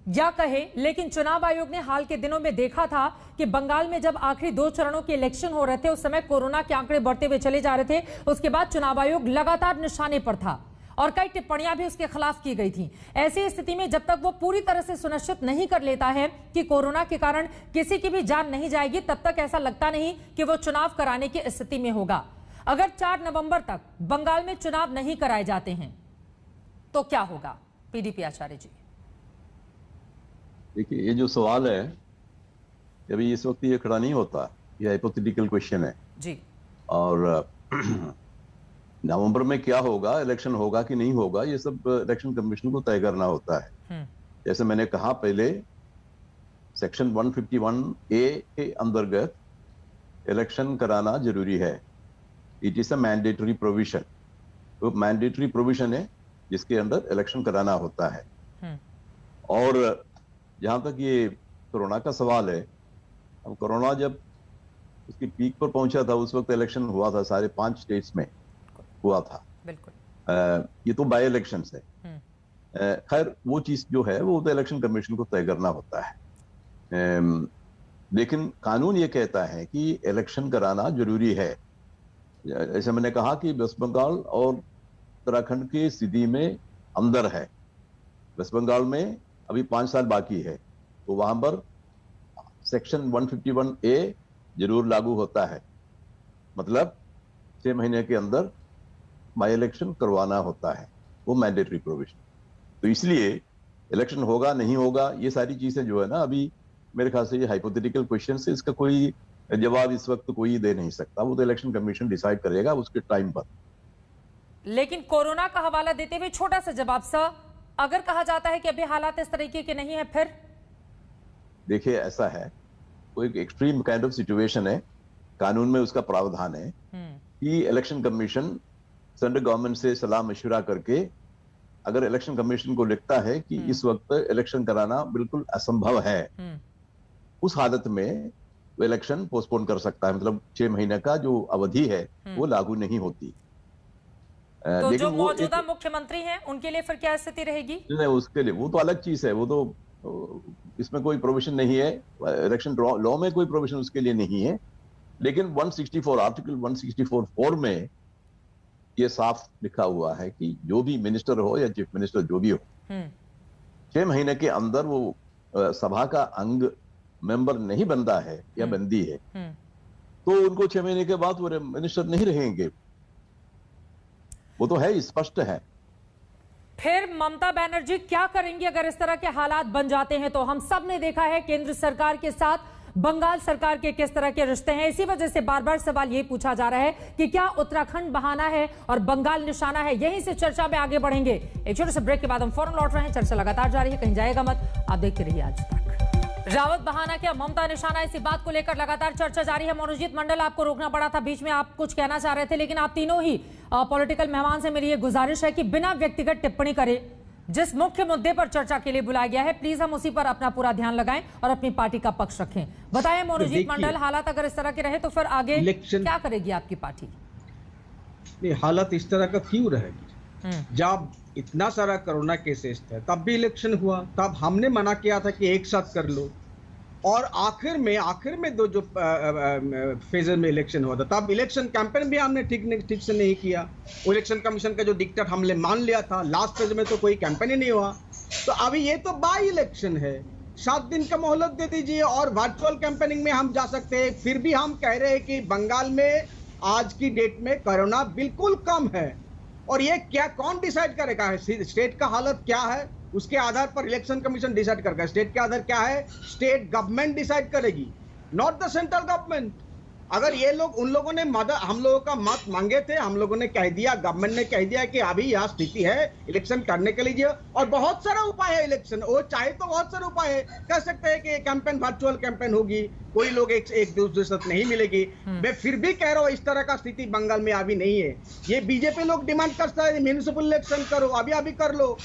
या कहे, लेकिन चुनाव आयोग ने हाल के दिनों में देखा था कि बंगाल में जब आखिरी 2 चरणों के इलेक्शन हो रहे थे, उस समय कोरोना के आंकड़े बढ़ते हुए चले जा रहे थे। उसके बाद चुनाव आयोग लगातार निशाने पर था और कई टिप्पणियां भी उसके खिलाफ की गई थी। ऐसी स्थिति में जब तक वो पूरी तरह से सुनिश्चित नहीं कर लेता है कि कोरोना के कारण किसी की भी जान नहीं जाएगी, तब तक ऐसा लगता नहीं कि वो चुनाव कराने की स्थिति में होगा। अगर 4 नवंबर तक बंगाल में चुनाव नहीं कराए जाते हैं तो क्या होगा? पीडीपी आचार्य जी। देखिए, ये जो सवाल है अभी इस वक्त ये खड़ा नहीं होता, ये हाइपोथेटिकल क्वेश्चन है जी। और नवंबर में क्या होगा, इलेक्शन होगा कि नहीं होगा, ये सब इलेक्शन कमीशन को तय करना होता है। जैसे मैंने कहा पहले, सेक्शन 151A के अंतर्गत इलेक्शन कराना जरूरी है। It is a mandatory provision, वो मैंडेटरी प्रोविजन है जिसके अंदर इलेक्शन कराना होता है। और जहां तक ये कोरोना का सवाल है, अब कोरोना जब उसकी पीक पर पहुंचा था, उस वक्त इलेक्शन हुआ था, सारे 5 स्टेट्स में हुआ था। बिल्कुल। ये तो बाय इलेक्शन है। खैर, वो चीज जो है वो तो इलेक्शन कमीशन को तय करना होता है। लेकिन कानून ये कहता है कि इलेक्शन कराना जरूरी है। जैसे मैंने कहा कि वेस्ट बंगाल और उत्तराखंड की स्थिति में अंदर है। वेस्ट बंगाल में अभी 5 साल बाकी है, तो वहां पर सेक्शन 151A जरूर लागू होता है, मतलब 6 महीने के अंदर बाई इलेक्शन करवाना होता है, वो मैंडेटरी प्रोविजन। तो इसलिए इलेक्शन होगा नहीं होगा, ये सारी चीजें जो है ना, अभी मेरे ख्याल से ये हाइपोथेटिकल क्वेश्चन है, इसका कोई जवाब इस वक्त कोई दे नहीं सकता। वो तो इलेक्शन कमीशन डिसाइड करेगा उसके टाइम पर। लेकिन कोरोना का हवाला देते हुए छोटा सा जवाब सा, अगर कहा जाता है कि अभी हालात इस तरीके के नहीं है, फिर देखिए, ऐसा है, कोई एक्सट्रीम काइंड ऑफ सिचुएशन है, कानून में उसका प्रावधान है कि इलेक्शन कमीशन सेंट्रल गवर्नमेंट से सलाह मशवरा करके अगर इलेक्शन कमीशन को लिखता है कि इस वक्त इलेक्शन कराना बिल्कुल असंभव है, उस हालत में वो इलेक्शन पोस्टपोन कर सकता है। मतलब 6 महीने का जो अवधि है वो लागू नहीं होती। तो लेकिन जो वो मौजूदा मुख्यमंत्री हैं उनके लिए फिर क्या स्थिति रहेगी? नहीं, उसके लिए वो तो अलग चीज है, वो तो इसमें कोई प्रोविजन नहीं है, इलेक्शन लॉ में कोई प्रोविजन उसके लिए नहीं है। लेकिन 164 आर्टिकल 164(4) में ये साफ लिखा हुआ है कि जो भी मिनिस्टर हो या चीफ मिनिस्टर जो भी हो, 6 महीने के अंदर वो सभा का अंग मेंबर नहीं बनता है या बनती है तो उनको 6 महीने के बाद वो मिनिस्टर नहीं रहेंगे। वो तो है, स्पष्ट है। फिर ममता बनर्जी क्या करेंगी अगर इस तरह के हालात बन जाते हैं? तो हम सब ने देखा है केंद्र सरकार के साथ बंगाल सरकार के किस तरह के रिश्ते हैं। इसी वजह से बार बार सवाल ये पूछा जा रहा है कि क्या उत्तराखंड बहाना है और बंगाल निशाना है। यहीं से चर्चा में आगे बढ़ेंगे। एक छोटे से ब्रेक के बाद हम फौरन लौट रहे हैं। चर्चा लगातार जारी है, कहीं जाएगा मत, आप देखते रहिए आज तक। रावत बहाना क्या ममता निशाना, इसी बात को लेकर लगातार चर्चा जारी है। मनोजीत मंडल, आपको रोकना पड़ा था, बीच में आप कुछ कहना चाह रहे थे, लेकिन आप तीनों ही पॉलिटिकल मेहमान से मेरी ये गुजारिश है कि बिना व्यक्तिगत टिप्पणी करे जिस मुख्य मुद्दे पर चर्चा के लिए बुलाया गया है प्लीज हम उसी पर अपना पूरा ध्यान लगाएं और अपनी पार्टी का पक्ष रखें। बताएं मनोजीत मंडल, हालात अगर इस तरह के रहे तो फिर आगे क्या करेगी आपकी पार्टी? नहीं, हालत इस तरह का क्यों रहेगी? जब इतना सारा कोरोना केसेस थे तब भी इलेक्शन हुआ, तब हमने मना किया था कि एक साथ कर लो, और आखिर में दो जो फेज में इलेक्शन हुआ था तब इलेक्शन कैंपेन भी हमने ठीक से नहीं किया। इलेक्शन कमीशन का जो डिक्टेट हमने मान लिया था, लास्ट फेज में तो कोई कैंपेन ही नहीं हुआ। तो अभी ये तो बाई इलेक्शन है, 7 दिन का मोहलत दे दीजिए और वर्चुअल कैंपेनिंग में हम जा सकते हैं। फिर भी हम कह रहे हैं कि बंगाल में आज की डेट में कोरोना बिल्कुल कम है, और ये क्या कौन डिसाइड करेगा? स्टेट का हालत क्या है उसके आधार पर इलेक्शन कमीशन डिसाइड करेगा। स्टेट के आधार क्या है? स्टेट गवर्नमेंट डिसाइड करेगी, नॉट द सेंट्रल गवर्नमेंट। अगर ये लोग हम लोगों का मत मांगे थे, हम लोगों ने कह दिया, गवर्नमेंट ने कह दिया कि अभी यह स्थिति है, इलेक्शन करने के लिए, और बहुत सारा उपाय है इलेक्शन, वो चाहे तो बहुत सारे उपाय है। कह सकते हैं कि कैंपेन वर्चुअल कैंपेन होगी, कोई लोग एक दूसरे से नहीं मिलेगी। मैं फिर भी कह रहा हूँ इस तरह का स्थिति बंगाल में अभी नहीं है। ये बीजेपी लोग डिमांड करता है म्यूनिसिपल इलेक्शन करो, अभी कर लो,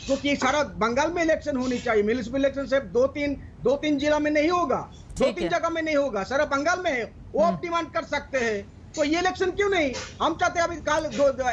क्योंकि सारा बंगाल में इलेक्शन होनी चाहिए। म्यूनिसिपल इलेक्शन सिर्फ दो तीन जिला में नहीं होगा, 2-3 जगह में नहीं होगा, सारा बंगाल में है, वो आप डिमांड कर सकते हैं। तो ये इलेक्शन क्यों नहीं? हम चाहते हैं अभी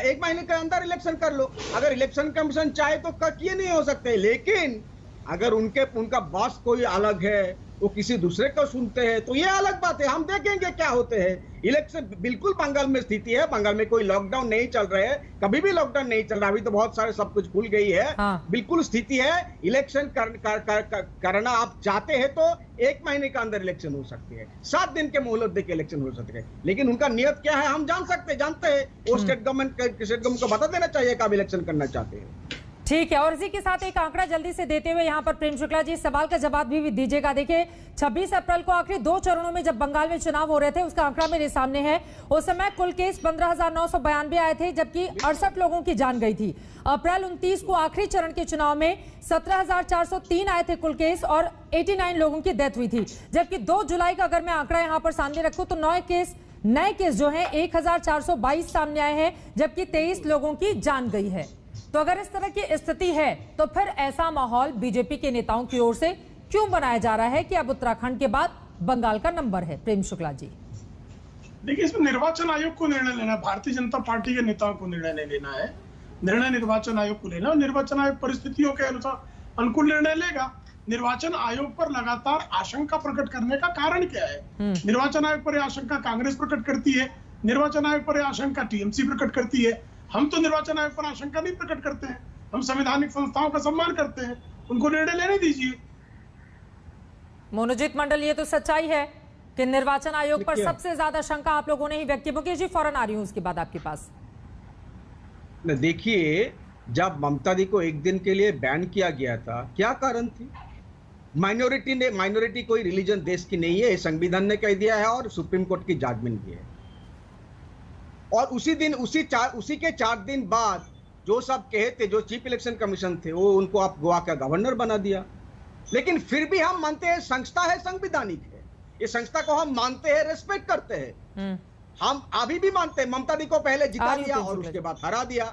1 महीने के अंदर इलेक्शन कर लो। अगर इलेक्शन कमीशन चाहे तो किए नहीं हो सकते, लेकिन अगर उनका बॉस कोई अलग है, वो किसी दूसरे को सुनते हैं, तो ये अलग बात है। हम देखेंगे क्या होते हैं। इलेक्शन बिल्कुल बंगाल में स्थिति है, बंगाल में कोई लॉकडाउन नहीं चल रहा है, कभी भी लॉकडाउन नहीं चल रहा, अभी तो बहुत सारे सब कुछ खुल गई है। बिल्कुल स्थिति है। इलेक्शन करना आप चाहते हैं तो 1 महीने के अंदर इलेक्शन हो सकती है, 7 दिन के मोहलत देके इलेक्शन हो सकते हैं, लेकिन उनका नियत क्या है हम जानते हैं। वो स्टेट गवर्नमेंट को बता देना चाहिए कब इलेक्शन करना चाहते हैं। ठीक है, और इसी के साथ एक आंकड़ा जल्दी से देते हुए यहाँ पर प्रेम शुक्ला जी सवाल का जवाब भी दीजिएगा। देखिए 26 अप्रैल को आखिरी 2 चरणों में जब बंगाल में चुनाव हो रहे थे, उसका आंकड़ा मेरे सामने है। उस समय कुल केस 15,992 आए थे, जबकि 68 लोगों की जान गई थी। अप्रैल 29 को आखिरी चरण के चुनाव में 17,403 आए थे कुल केस और 89 लोगों की डेथ हुई थी। जबकि 2 जुलाई का अगर मैं आंकड़ा यहाँ पर सामने रखूं तो नए केस जो है 1,422 सामने आए हैं, जबकि 23 लोगों की जान गई है। तो अगर इस तरह की स्थिति है तो फिर ऐसा माहौल बीजेपी के नेताओं की ओर से क्यों बनाया जा रहा है कि अब उत्तराखंड के बाद बंगाल का नंबर है? प्रेम शुक्ला जी, देखिए इसमें निर्वाचन आयोग को निर्णय लेना है, भारतीय जनता पार्टी के नेताओं को निर्णय नहीं लेना है। निर्णय निर्वाचन आयोग को लेना, और निर्वाचन आयोग परिस्थितियों के अनुसार अनुकूल निर्णय लेगा। निर्वाचन आयोग पर लगातार आशंका प्रकट करने का कारण क्या है? निर्वाचन आयोग पर आशंका कांग्रेस प्रकट करती है, निर्वाचन आयोग पर आशंका टीएमसी प्रकट करती है। हम तो निर्वाचन आयोग पर आशंका नहीं प्रकट करते हैं, हम संवैधानिक संस्थाओं का सम्मान करते हैं, उनको निर्णय लेने दीजिए। मनोजीत मंडल, ये तो सच्चाई है कि निर्वाचन आयोग पर सबसे ज्यादा शंका आप लोगों ने ही व्यक्त की। मुकेश जी फौरन आ रही हूं उसके बाद आपके पास। देखिए, जब ममता दी को 1 दिन के लिए बैन किया गया था, क्या कारण थी? माइनॉरिटी कोई रिलीजन देश की नहीं है, संविधान ने कह दिया है और सुप्रीम कोर्ट की जजमेंट भी है। और उसी के 4 दिन बाद जो सब कहते, जो चीफ इलेक्शन कमीशन थे, वो उनको आप गोवा का गवर्नर बना दिया। लेकिन फिर भी हम मानते हैं संस्था है, संवैधानिक है, ये संस्था को हम मानते हैं, रेस्पेक्ट करते हैं। हम अभी भी मानते हैं। ममता दी को पहले जिता दिया और उसके बाद हरा दिया।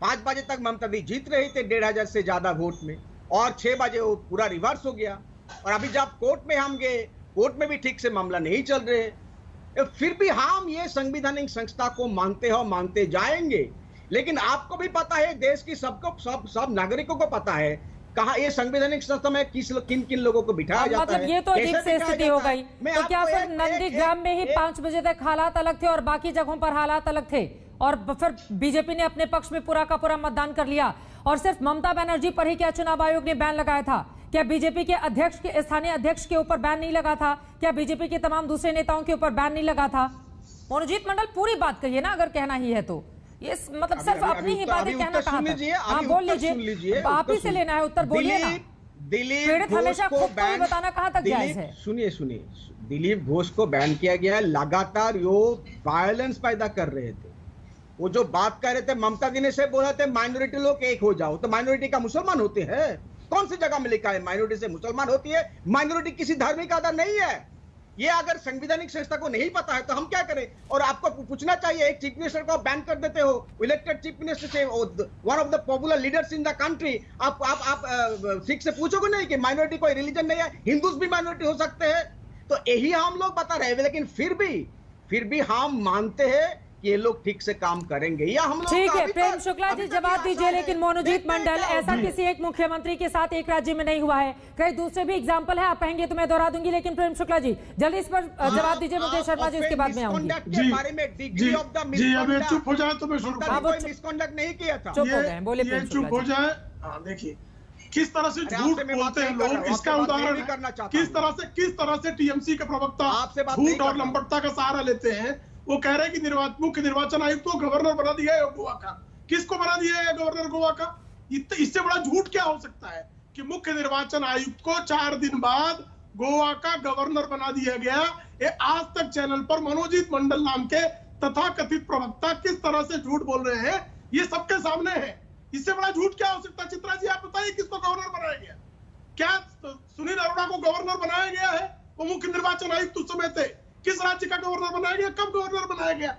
5 बजे तक ममता दी जीत रही थे 1,500 से ज्यादा वोट में, और 6 बजे वो पूरा रिवर्स हो गया। और अभी जब कोर्ट में हम गए, कोर्ट में भी ठीक से मामला नहीं चल रहे, फिर भी हम ये संवैधानिक संस्था को मानते हैं और मानते जाएंगे। लेकिन आपको भी पता है, देश की सब नागरिकों को पता है कहा ये संवैधानिक संस्था में किन किन लोगों को बिठाया जाता मतलब है। ये तो अजीब सी स्थिति हो गई। तो क्या फिर नंदीग्राम में ही 5 बजे तक हालात अलग थे और बाकी जगहों पर हालात अलग थे, और फिर बीजेपी ने अपने पक्ष में पूरा का पूरा मतदान कर लिया, और सिर्फ ममता बनर्जी पर ही क्या चुनाव आयोग ने बैन लगाया था? क्या बीजेपी के अध्यक्ष के स्थानीय अध्यक्ष के ऊपर बैन नहीं लगा था? क्या बीजेपी के तमाम दूसरे नेताओं के ऊपर बैन नहीं लगा था? मनोजीत मंडल पूरी बात कहिए ना, अगर कहना ही है तो। ये मतलब सिर्फ अपनी ही बातें कहना कहा था। हाँ बोल लीजिए, आप ही से लेना है उत्तर, बोलिए ना। दिलीप हमेशा खुद को ही बताना कहां तक जायज है? सुनिए, दिलीप घोष को बैन किया गया है। लगातार वो वायलेंस पैदा कर रहे थे। वो जो बात कर रहे थे, ममता जी ने से बोला थे माइनॉरिटी लोग एक हो जाओ, तो माइनॉरिटी का मुसलमान होते हैं? कौन सी जगह में लिखा है माइनॉरिटी से मुसलमान होती है? माइनॉरिटी किसी धर्म का आधार नहीं है। ये अगर संवैधानिक संस्था को नहीं पता है तो हम क्या करें? और आपको पूछना चाहिए, एक चीफ मिनिस्टर को बैन कर देते हो, इलेक्टेड चीफ मिनिस्टर से, one of the popular leaders in the country. आप सिख से पूछोगे नहीं कि माइनॉरिटी कोई रिलीजन नहीं है, हिंदूज भी माइनॉरिटी हो सकते हैं? तो यही हम लोग बता रहे हैं, लेकिन फिर भी हम मानते हैं ये लोग ठीक से काम करेंगे, या हम लोग ठीक है। प्रेम शुक्ला जी जवाब दीजिए, लेकिन मनोजीत मंडल, ऐसा किसी एक मुख्यमंत्री के साथ एक राज्य में नहीं हुआ है, कई दूसरे भी एग्जांपल है, आप कहेंगे तो मैं दोहरा दूंगी, लेकिन प्रेम शुक्ला जी जल्दी इस पर जवाब दीजिए। मुकेश शर्मा जी उसके बाद में आऊंगी। जी अब चुप हो जाए तो मैं शुरू करूं। मिसकंडक्ट नहीं किया था, चुप हो गए, बोलिए प्रेम शुक्ला चुप हो जाए। हाँ देखिए किस तरह से झूठ बोलते हैं लोग, इसका उदाहरण किस तरह से टीएमसी के प्रवक्ता झूठ और लंबटता का सहारा लेते हैं। वो कह रहे हैं कि मुख्य निर्वाचन आयुक्त को गवर्नर बना दिया है गोवा का। किसको बना दिया है गवर्नर गोवा का? इससे बड़ा झूठ क्या हो सकता है कि मुख्य निर्वाचन आयुक्त को 4 दिन बाद गोवा का गवर्नर बना दिया गया। ये आज तक चैनल पर मनोजीत मंडल नाम के तथाकथित प्रवक्ता किस तरह से झूठ बोल रहे हैं, ये सबके सामने है। इससे बड़ा झूठ क्या हो सकता है? चित्रा जी आप बताइए, किसको गवर्नर बनाया गया? क्या सुनील अरोड़ा को गवर्नर बनाया गया है? वो मुख्य निर्वाचन आयुक्त उस समय थे। किस राज्य का गवर्नर बनाया गया? कब गवर्नर बनाया गया?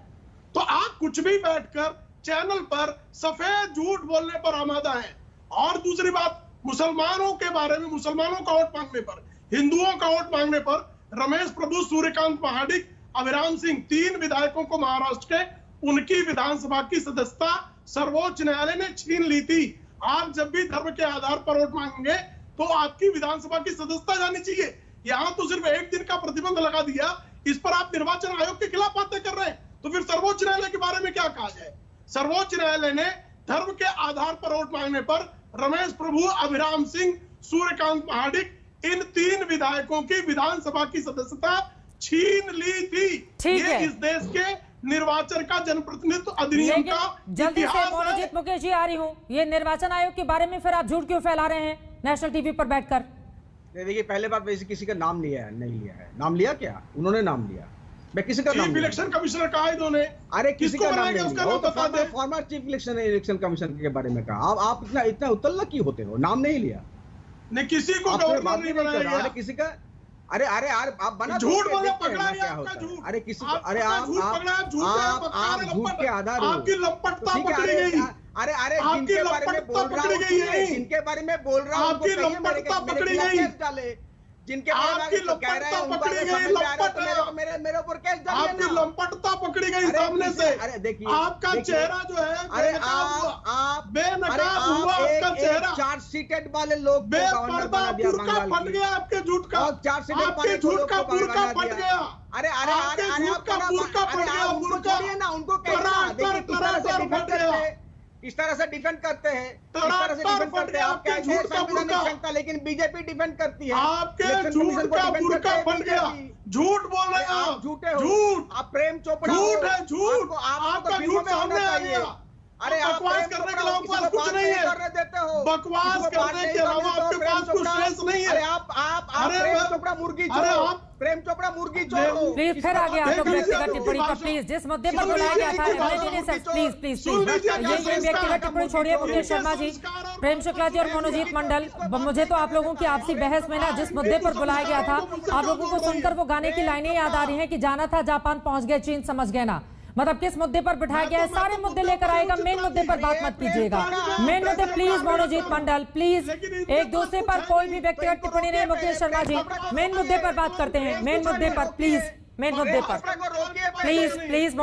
तो आप कुछ भी बैठकर चैनल पर सफेद झूठ बोलने पर आमादा है। और दूसरी बात, मुसलमानों के बारे में, मुसलमानों का वोट मांगने पर, हिंदुओं का वोट मांगने पर रमेश प्रभु, सूर्यकांत महाडिक, अभिराम सिंह, 3 विधायकों को महाराष्ट्र के उनकी विधानसभा की सदस्यता सर्वोच्च न्यायालय ने छीन ली थी। आप जब भी धर्म के आधार पर वोट मांगेंगे तो आपकी विधानसभा की सदस्यता जानी चाहिए। यहाँ तो सिर्फ 1 दिन का प्रतिबंध लगा दिया, इस पर आप निर्वाचन आयोग के खिलाफ बातें कर रहे हैं। तो फिर सर्वोच्च न्यायालय के बारे में क्या कहा जाए? सर्वोच्च न्यायालय ने धर्म के आधार पर वोट मांगने पर रमेश प्रभु, अभिराम सिंह, सूर्यकांत महाडिक, इन 3 विधायकों की विधानसभा की सदस्यता छीन ली थी। ये इस देश के निर्वाचन का, जनप्रतिनिधित्व अधिनियम का जल्दी से मनोजीत, मुकेश जी आ रही हूँ। ये निर्वाचन आयोग के बारे में फिर आप झूठ क्यों फैला रहे हैं नेशनल टीवी पर बैठकर? देखिए पहले बात, वैसे किसी का नाम लिया है नहीं लिया है? नाम लिया क्या? उन्होंने नाम लिया, मैं किसी का नाम इलेक्शन कमिश्नर कहा इन्होंने। अरे किसी का नाम नहीं लिया, फॉर्मर चीफ इलेक्शन कमिश्नर के बारे में कहा। आप इतना उतल्ला क्यों होते हो? नाम नहीं लिया, नहीं किसी को गवर्नर नहीं बनाया गया। किसी का अरे आप बना झूठ बोले, पकड़ा क्या होता है? अरे किसी को, अरे आप झूठ के आधार हो, आपकी लंपटता पकड़ी गई। अरे जिनके बारे में बोल रहा हूँ, जिनके बारे में बोल रहा हूँ, आपकी लंपटता पकड़ी गई। डाले जिनके आपकी लंपटता पकड़ी गई, मेरे ऊपर केस डालिए। आपकी लंपटता पकड़ी गई सामने से। अरे देखिए आपका चेहरा जो है, अरे आप बेनकाब हुआ आपका चेहरा। चार्ज सीटेड वाले लोग बेपर्दा बुर्का फट गया आपके झूठ का, आपके झूठ का बुर्का फट गया। अरे बुर्का फट गया, बुर्का ना उनको इस तरह से डिफेंड करते हैं, इस तरह से डिफेंड करते हैं। आपके झूठ का बुर्का, लेकिन बीजेपी डिफेंड करती है। आपके झूठ का बुर्का फट गया। झूठ बोल रहे हैं आप, झूठे हो, झूठ। आप प्रेम चोपड़ा झूठ है, झूठ। आपका झूठ सामने आ गया। अरे बकवास करने के अलावा आपके पास कुछ नहीं है। बकवास करने के अलावा आपके पास कुछ शेष नहीं है। अरे आप प्रेम चोपड़ा मुर्गी छोड़ो, प्रेम चोपड़ा मुर्गी छोड़ो। प्लीज फिर आ गया आप लोग व्यक्तिगत टिप्पणी पर। प्लीज जिस मुद्दे पर बुलाया गया था, प्लीज ये व्यक्तिगत टिप्पणी छोड़िए मुकेश शर्मा जी, प्रेम शुक्ला जी और मनोजीत मंडल। मुझे तो आप लोगों की आपसी बहस में ना जिस मुद्दे पर बुलाया गया था, आप लोगों को सुनकर वो गाने की लाइनें याद आ रही हैं कि जाना था जापान पहुंच गए चीन समझ गए ना। मतलब किस मुद्दे पर बिठाया गया है? सारे मुद्दे लेकर आएगा, मेन मुद्दे पर बात मत कीजिएगा। मेन मुद्दे प्लीज मनोजीत मंडल, प्लीज एक दूसरे पर कोई भी व्यक्तिगत टिप्पणी नहीं। मुकेश शर्मा जी मेन मुद्दे पर बात करते हैं, मेन मुद्दे पर प्लीज। मेन मुद्दे पर। प्लीज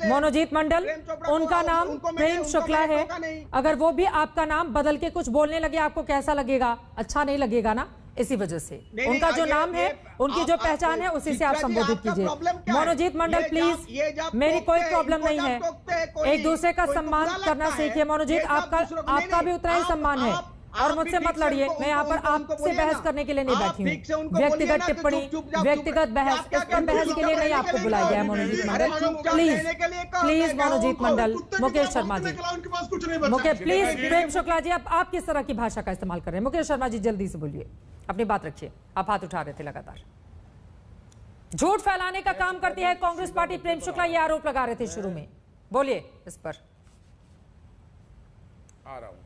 मनोजीत मंडल, उनका नाम प्रेम शुक्ला है। अगर वो भी आपका नाम बदल के कुछ बोलने लगे आपको कैसा लगेगा? अच्छा नहीं लगेगा ना। इसी वजह से उनका जो नाम है, उनकी जो पहचान है, उसी से आप संबोधित कीजिए। मनोजीत मंडल प्लीज, मेरी कोई प्रॉब्लम नहीं है, एक दूसरे का सम्मान करना सीखिए। मनोजीत, आपका भी उतना ही सम्मान है और मुझसे मत लड़िए। मैं यहाँ पर आपसे बहस करने के लिए नहीं बैठी हूँ। व्यक्तिगत टिप्पणी, व्यक्तिगत बहस, इस पर बहस के लिए नहीं आपको बुलाया गया है मनोजीत मंडल। प्लीज मनोजीत मंडल, मुकेश शर्मा जी, प्लीज प्रेम शुक्ला जी, आप किस तरह की भाषा का इस्तेमाल कर रहे हैं? मुकेश शर्मा जी जल्दी से बोलिए, अपनी बात रखिए। आप हाथ उठा रहे थे लगातार। झूठ फैलाने का काम करती है कांग्रेस पार्टी। प्रेम शुक्ला ये आरोप लगा रहे थे शुरू में, बोलिए इस पर। आ रहा हूं।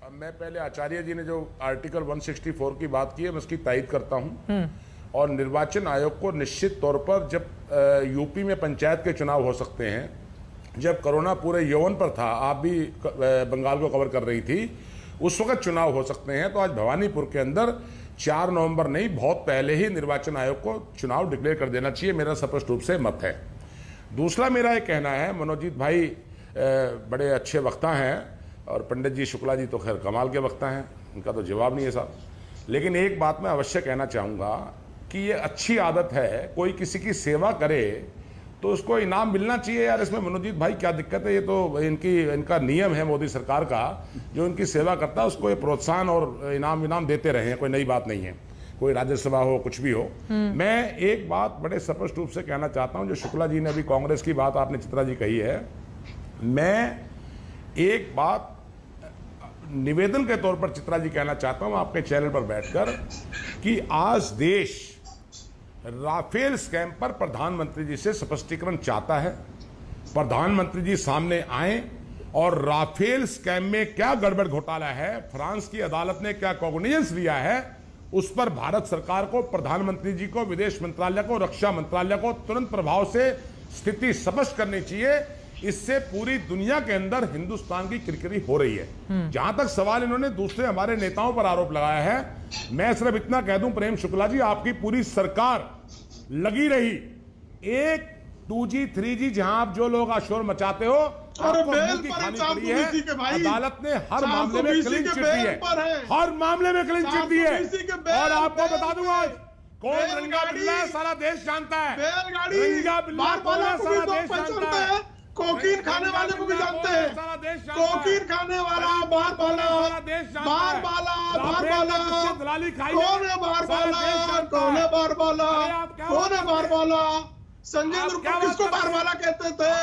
अब मैं पहले आचार्य जी ने जो आर्टिकल 164 की बात की है, मैं उसकी तायद करता हूं। और निर्वाचन आयोग को निश्चित तौर पर जब यूपी में पंचायत के चुनाव हो सकते हैं, जब कोरोना पूरे यौवन पर था, आप भी बंगाल को कवर कर रही थी, उस वक्त चुनाव हो सकते हैं। तो आज भवानीपुर के अंदर 4 नवंबर नहीं, बहुत पहले ही निर्वाचन आयोग को चुनाव डिक्लेयर कर देना चाहिए, मेरा स्पष्ट रूप से मत है। दूसरा मेरा ये कहना है, मनोजीत भाई बड़े अच्छे वक्ता हैं और पंडित जी शुक्ला जी तो खैर कमाल के वक्ता हैं, उनका तो जवाब नहीं है साहब। लेकिन एक बात मैं अवश्य कहना चाहूँगा कि ये अच्छी आदत है, कोई किसी की सेवा करे तो उसको इनाम मिलना चाहिए यार। इसमें मनोजीत भाई क्या दिक्कत है? ये तो इनका नियम है मोदी सरकार का, जो इनकी सेवा करता है उसको ये प्रोत्साहन और इनाम देते रहे हैं, कोई नई बात नहीं है। कोई राज्यसभा हो, कुछ भी हो। मैं एक बात बड़े स्पष्ट रूप से कहना चाहता हूं, जो शुक्ला जी ने अभी कांग्रेस की बात आपने चित्रा जी कही है, मैं एक बात निवेदन के तौर पर चित्रा जी कहना चाहता हूं आपके चैनल पर बैठकर कि आज देश राफेल स्कैम पर प्रधानमंत्री जी से स्पष्टीकरण चाहता है। प्रधानमंत्री जी सामने आए और राफेल स्कैम में क्या गड़बड़ घोटाला है, फ्रांस की अदालत ने क्या कॉग्निजेंस लिया है, उस पर भारत सरकार को, प्रधानमंत्री जी को, विदेश मंत्रालय को, रक्षा मंत्रालय को तुरंत प्रभाव से स्थिति स्पष्ट करनी चाहिए। इससे पूरी दुनिया के अंदर हिंदुस्तान की किरकिरी हो रही है। जहां तक सवाल इन्होंने दूसरे हमारे नेताओं पर आरोप लगाया है, मैं सिर्फ इतना कह दूं प्रेम शुक्ला जी, आपकी पूरी सरकार लगी रही। एक 2G 3G जहां आप जो लोग शोर मचाते हो, की खानी पड़ी है। अदालत ने हर मामले में क्लीन चिट दी है, हर मामले में क्लीन चिट दी है। और आपको बता दूंगा कौन रंगा बिल्ला सारा देश जानता है। रंगा बिल्ला सारा देश जानता है। कोकीन खाने वाले को भी जानते हैं। कोकीन खाने वाला बार बाला दलाली खाई, कौन है बार बाला, कौन है बार बाला, कौन है बार बाला? संजय गुप्ता किसको बार बाला कहते थे?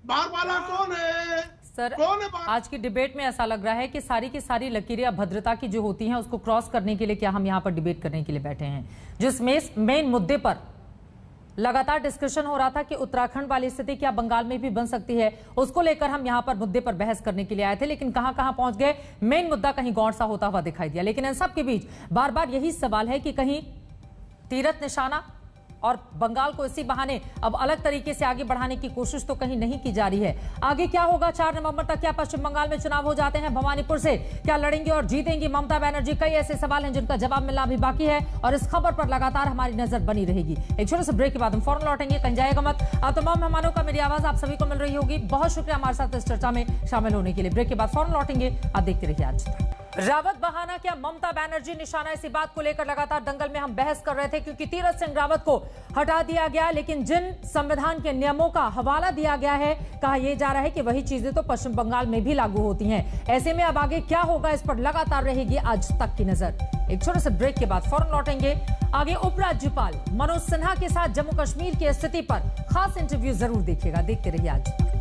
बार बाला कौन है सर? कौन है? आज की डिबेट में ऐसा लग रहा है कि सारी की सारी लकीरें अभद्रता की जो होती हैं उसको क्रॉस करने के लिए क्या हम यहाँ पर डिबेट करने के लिए बैठे हैं? जिसमें मेन मुद्दे पर लगातार डिस्कशन हो रहा था कि उत्तराखंड वाली स्थिति क्या बंगाल में भी बन सकती है, उसको लेकर हम यहां पर मुद्दे पर बहस करने के लिए आए थे। लेकिन कहां पहुंच गए, मेन मुद्दा कहीं गौर सा होता हुआ दिखाई दिया। लेकिन इन सब के बीच बार बार यही सवाल है कि कहीं तीरथ निशाना और बंगाल को इसी बहाने अब अलग तरीके से आगे बढ़ाने की कोशिश तो कहीं नहीं की जा रही है। आगे क्या होगा 4 नवंबर तक? क्या पश्चिम बंगाल में चुनाव हो जाते हैं? भवानीपुर से क्या लड़ेंगी और जीतेंगी ममता बनर्जी? कई ऐसे सवाल हैं जिनका जवाब मिलना अभी बाकी है और इस खबर पर लगातार हमारी नजर बनी रहेगी। एक छोटे से ब्रेक के बाद हम फौरन लौटेंगे, कहीं जाएगा मत। आप तमाम मेहमानों का मेरी आवाज आप सभी को मिल रही होगी, बहुत शुक्रिया हमारे साथ इस चर्चा में शामिल होने के लिए। ब्रेक के बाद फौरन लौटेंगे, आप देखते रहिए आज तक। रावत बहाना क्या ममता बनर्जी निशाना? इसी बात को लेकर लगातार दंगल में हम बहस कर रहे थे क्योंकि तीरथ सिंह रावत को हटा दिया गया, लेकिन जिन संविधान के नियमों का हवाला दिया गया है, कहा यह जा रहा है कि वही चीजें तो पश्चिम बंगाल में भी लागू होती हैं। ऐसे में अब आगे क्या होगा, इस पर लगातार रहेगी आज तक की नजर। एक छोटे से ब्रेक के बाद फौरन लौटेंगे। आगे उपराज्यपाल मनोज सिन्हा के साथ जम्मू कश्मीर की स्थिति पर खास इंटरव्यू जरूर देखिएगा, देखते रहिए आज तक।